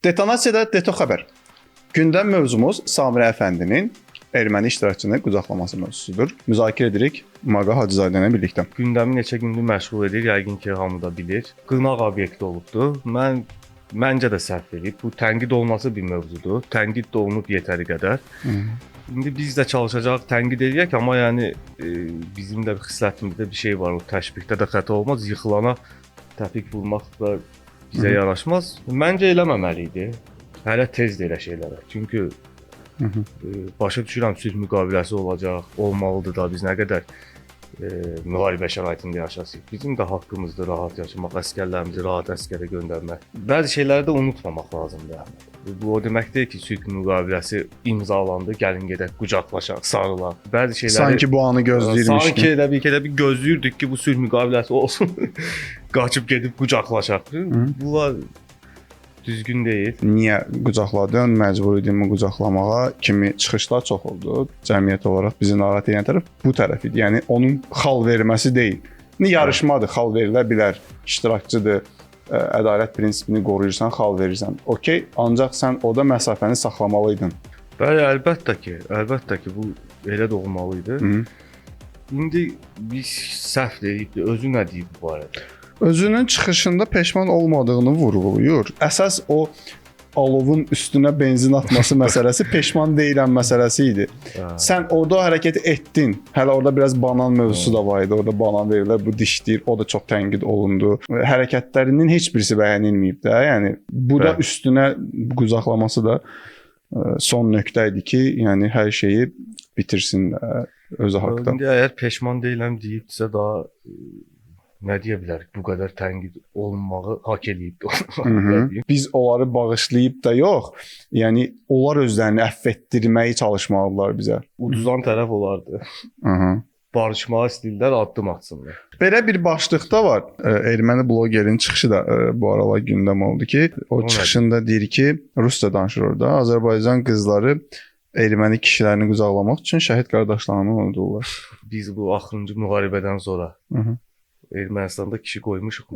Detonasiyada Deto xəbər. Gündəm mövzumuz Samirə Əfəndinin erməni iştirakçını qucaqlaması mövzusudur. Müzakirə edirik Maqa Hacızadə ilə birlikdə. Gündəmi neçə gündür məşğul edir, yəqin ki, hamı da bilir. Qınaq obyekti olubdu. Məncə də səhv edib. Bu tənqid olması bir mövzudur. Tənqid də olunub yetəri qədər. İndi biz də çalışacağıq, tənqid edək, amma yəni bizim də xislətimizdə bir şey var. O təşbihdə də xəta olmaz. Yıxılana təpik vurmaq da bizə yaraşmaz. Məncə eləməməli idi. Hələ tezdir elə şeylərə. Çünki başa düşürəm sülh müqaviləsi olacaq, olmalıdır da biz nə qədər müharibə şəraitində yaşasıq. Bizim də haqqımızdır rahat yaşamaq, əsgərlərimizi rahat əskərə göndərmək. Bəzi şeyləri də unutmamaq lazımdır. Bu o demək deyil ki, sülh müqaviləsi imzalandı, gəlin gedək qucaqlaşaq, sarılaq. Bəzi şeyləri Sanki bu anı gözləyirmiş. Sanki elə bir gözləyirdik ki, bu sülh müqaviləsi olsun. Qaçıb gedib qucaqlaşaq. Bunlar düzgün deyil. Niyə qucaqladın, məcbur idinmi qucaqlamağa kimi çıxışlar çox oldu. Cəmiyyət olaraq bizi narahat edən tərəf bu tərəf idi. Yəni onun xal verməsi deyil. Yarışmadır, xal verilə bilər. İştirakçıdır, ədalət prinsipini qoruyursan, xal verirsən. Okey, ancaq sən orada məsafəni saxlamalıydın. Bəli, əlbəttə ki, bu elə də olmalı idi. İndi biz səhv deyib, özü nə deyib bu barədə? Özünün çıxışında peşman olmadığını vurğulayır. Əsas o alovun üstünə benzin atması məsələsi peşman deyiləm məsələsi idi. Sən orada hərəkət etdin. Hələ orada biraz banan mövzusu da var idi. Orada banan verirlər, bu dişdir. O da çox tənqid olundu. Hərəkətlərinin heç birisi bəyənilməyib də. Yəni bu da üstünə qucaqlaması da son nöqtə idi ki, yəni hər şeyi bitirsin özü haqqında. İndi əgər peşman deyiləm deyibsə daha nə deyə bilərik? Bu qədər tənqid olunmağı haqq eləyib. Biz onları bağışlayıb da yox. Yəni onlar özlərini əfv etdirməyə çalışmalılar bizə. Uduzan tərəf olardı. Barışmağa istəyirlər, addım atsınlar. Belə bir başlıqda var. Erməni blogerin çıxışı da bu aralar gündəm oldu ki, o çıxışında deyir ki, rusca danışır orada. Azərbaycan qızları erməni kişilərini qucaqlamaq üçün şəhid qardaşlarını unudurlar. Biz bu axırıncı müharibədən sonra Ermənistanda kişi qoymuşuq.